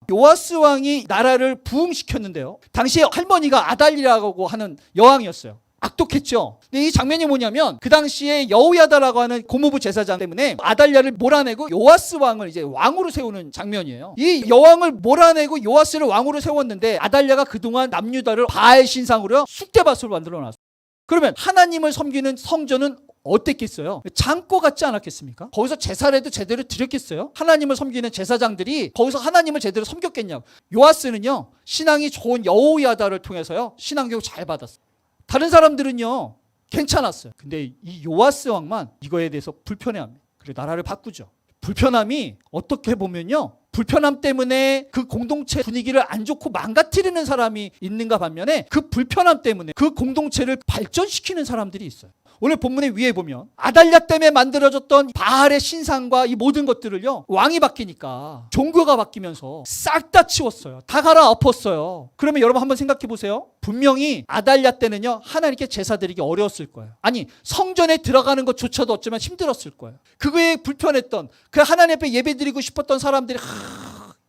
요아스 왕이 나라를 부흥시켰는데요. 당시에 할머니가 아달리라고 하는 여왕이었어요. 악독했죠. 근데 이 장면이 뭐냐면 그 당시에 여호야다라고 하는 고모부 제사장 때문에 아달랴를 몰아내고 요아스 왕을 이제 왕으로 세우는 장면이에요. 이 여왕을 몰아내고 요아스를 왕으로 세웠는데 아달랴가 그동안 남유다를 바알 신상으로 쑥대밭으로 만들어 놨어요. 그러면 하나님을 섬기는 성전은 어땠겠어요? 창고 같지 않았겠습니까? 거기서 제사라도 제대로 드렸겠어요? 하나님을 섬기는 제사장들이 거기서 하나님을 제대로 섬겼겠냐고. 요아스는요, 신앙이 좋은 여호야다를 통해서요, 신앙교육 잘 받았어요. 다른 사람들은요 괜찮았어요. 근데 이 요아스 왕만 이거에 대해서 불편해합니다. 그래서 나라를 바꾸죠. 불편함이 어떻게 보면요, 불편함 때문에 그 공동체 분위기를 안 좋고 망가뜨리는 사람이 있는가 반면에 그 불편함 때문에 그 공동체를 발전시키는 사람들이 있어요. 오늘 본문의 위에 보면 아달랴 때문에 만들어졌던 바알의 신상과 이 모든 것들을요, 왕이 바뀌니까 종교가 바뀌면서 싹 다 치웠어요. 다 갈아엎었어요. 그러면 여러분 한번 생각해 보세요. 분명히 아달랴 때는요, 하나님께 제사 드리기 어려웠을 거예요. 아니, 성전에 들어가는 것조차도 어쩌면 힘들었을 거예요. 그거에 불편했던, 그 하나님 앞에 예배 드리고 싶었던 사람들이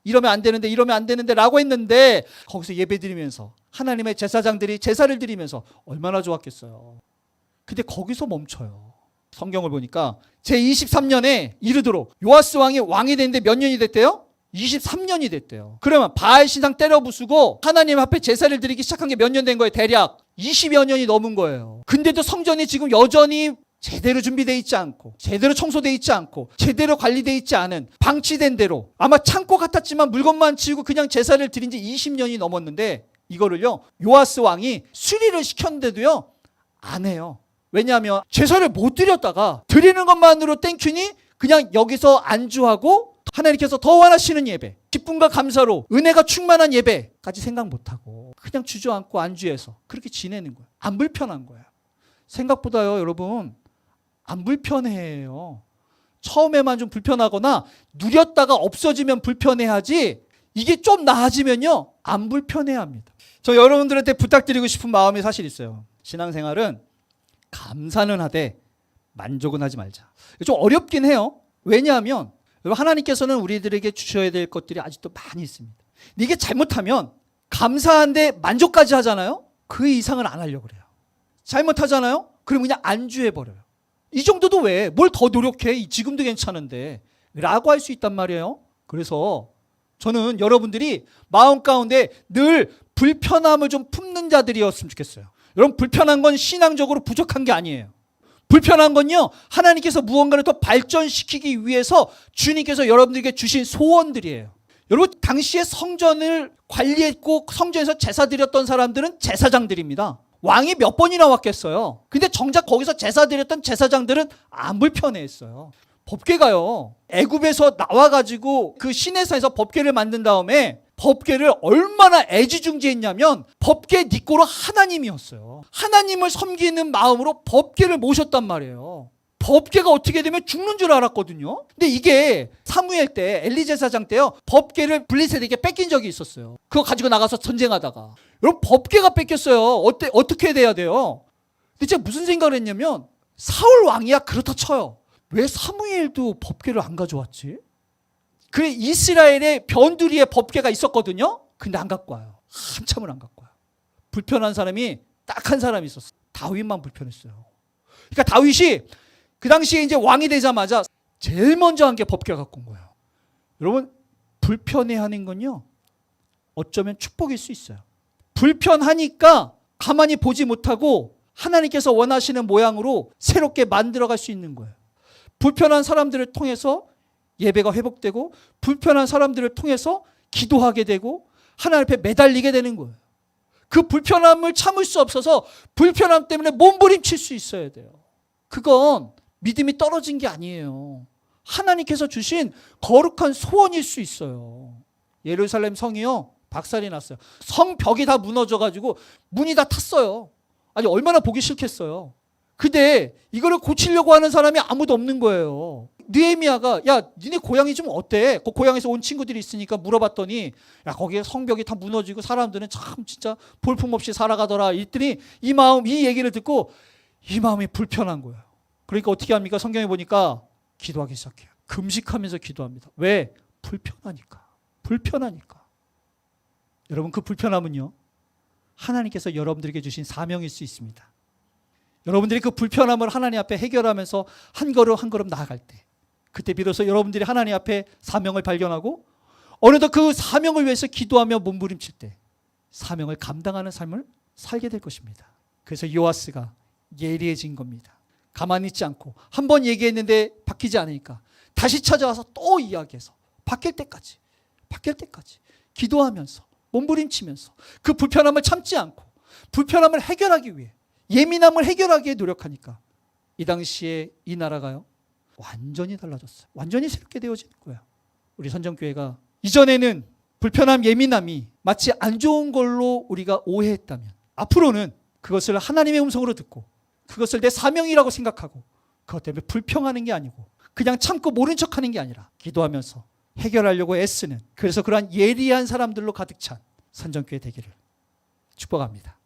이러면 안 되는데 이러면 안 되는데 라고 했는데 거기서 예배 드리면서 하나님의 제사장들이 제사를 드리면서 얼마나 좋았겠어요. 근데 거기서 멈춰요. 성경을 보니까 제23년에 이르도록 요아스 왕이 됐는데 몇 년이 됐대요? 23년이 됐대요. 그러면 바알 신상 때려 부수고 하나님 앞에 제사를 드리기 시작한 게 몇 년 된 거예요? 대략 20여 년이 넘은 거예요. 근데도 성전이 지금 여전히 제대로 준비되어 있지 않고, 제대로 청소되어 있지 않고, 제대로 관리되어 있지 않은, 방치된 대로, 아마 창고 같았지만 물건만 치우고 그냥 제사를 드린 지 20년이 넘었는데 이거를요, 요아스 왕이 수리를 시켰는데도요 안 해요. 왜냐하면 제사를 못 드렸다가 드리는 것만으로 땡큐니 그냥 여기서 안주하고 하나님께서 더 원하시는 예배, 기쁨과 감사로 은혜가 충만한 예배까지 생각 못하고 그냥 주저앉고 안주해서 그렇게 지내는 거예요. 안 불편한 거예요. 생각보다요, 여러분, 안 불편해요. 처음에만 좀 불편하거나 누렸다가 없어지면 불편해하지, 이게 좀 나아지면요 안 불편해합니다. 저 여러분들한테 부탁드리고 싶은 마음이 사실 있어요. 신앙생활은 감사는 하되 만족은 하지 말자. 좀 어렵긴 해요. 왜냐하면 하나님께서는 우리들에게 주셔야 될 것들이 아직도 많이 있습니다. 근데 이게 잘못하면 감사한데 만족까지 하잖아요. 그 이상은 안 하려고 그래요. 잘못하잖아요. 그럼 그냥 안주해버려요. 이 정도도 왜? 뭘 더 노력해? 지금도 괜찮은데 라고 할 수 있단 말이에요. 그래서 저는 여러분들이 마음 가운데 늘 불편함을 좀 품는 자들이었으면 좋겠어요. 여러분, 불편한 건 신앙적으로 부족한 게 아니에요. 불편한 건요, 하나님께서 무언가를 더 발전시키기 위해서 주님께서 여러분들에게 주신 소원들이에요. 여러분, 당시에 성전을 관리했고 성전에서 제사 드렸던 사람들은 제사장들입니다. 왕이 몇 번이나 왔겠어요. 근데 정작 거기서 제사 드렸던 제사장들은 안 불편해했어요. 법궤가요, 애굽에서 나와가지고 그 시내산에서 법궤를 만든 다음에 법궤를 얼마나 애지중지했냐면 법궤 니꼬로 하나님이었어요. 하나님을 섬기는 마음으로 법궤를 모셨단 말이에요. 법궤가 어떻게 되면 죽는 줄 알았거든요. 근데 이게 사무엘 때, 엘리 제사장 때요, 법궤를 블레셋에게 뺏긴 적이 있었어요. 그거 가지고 나가서 전쟁하다가. 여러분, 법궤가 뺏겼어요. 어떻게 돼야 돼요? 근데 제가 무슨 생각을 했냐면, 사울 왕이야 그렇다 쳐요. 왜 사무엘도 법궤를 안 가져왔지? 그래, 이스라엘에 변두리에 법궤가 있었거든요. 근데 안 갖고 와요. 한참을 안 갖고 와요. 불편한 사람이 딱 한 사람이 있었어요. 다윗만 불편했어요. 그러니까 다윗이 그 당시에 이제 왕이 되자마자 제일 먼저 한 게 법궤 갖고 온 거예요. 여러분, 불편해하는 건요, 어쩌면 축복일 수 있어요. 불편하니까 가만히 보지 못하고 하나님께서 원하시는 모양으로 새롭게 만들어갈 수 있는 거예요. 불편한 사람들을 통해서 예배가 회복되고, 불편한 사람들을 통해서 기도하게 되고 하나님 앞에 매달리게 되는 거예요. 그 불편함을 참을 수 없어서 불편함 때문에 몸부림칠 수 있어야 돼요. 그건 믿음이 떨어진 게 아니에요. 하나님께서 주신 거룩한 소원일 수 있어요. 예루살렘 성이요, 박살이 났어요. 성벽이 다 무너져가지고 문이 다 탔어요. 아니, 얼마나 보기 싫겠어요. 근데 이거를 고치려고 하는 사람이 아무도 없는 거예요. 느헤미야가, 야, 니네 고향이 좀 어때? 그 고향에서 온 친구들이 있으니까 물어봤더니, 야, 거기에 성벽이 다 무너지고 사람들은 참 진짜 볼품없이 살아가더라. 이랬더니 이 얘기를 듣고 이 마음이 불편한 거예요. 그러니까 어떻게 합니까? 성경에 보니까 기도하기 시작해요. 금식하면서 기도합니다. 왜? 불편하니까. 여러분, 그 불편함은요, 하나님께서 여러분들에게 주신 사명일 수 있습니다. 여러분들이 그 불편함을 하나님 앞에 해결하면서 한 걸음 한 걸음 나아갈 때, 그때 비로소 여러분들이 하나님 앞에 사명을 발견하고 어느덧 그 사명을 위해서 기도하며 몸부림칠 때 사명을 감당하는 삶을 살게 될 것입니다. 그래서 요아스가 예리해진 겁니다. 가만히 있지 않고 한 번 얘기했는데 바뀌지 않으니까 다시 찾아와서 또 이야기해서 바뀔 때까지 기도하면서 몸부림치면서 그 불편함을 참지 않고 불편함을 해결하기 위해, 예민함을 해결하기 위해 노력하니까 이 당시에 이 나라가요, 완전히 달라졌어요. 완전히 새롭게 되어지는 거예요. 우리 선정교회가 이전에는 불편함, 예민함이 마치 안 좋은 걸로 우리가 오해했다면 앞으로는 그것을 하나님의 음성으로 듣고 그것을 내 사명이라고 생각하고 그것 때문에 불평하는 게 아니고 그냥 참고 모른 척하는 게 아니라 기도하면서 해결하려고 애쓰는, 그래서 그러한 예리한 사람들로 가득 찬 선정교회 되기를 축복합니다.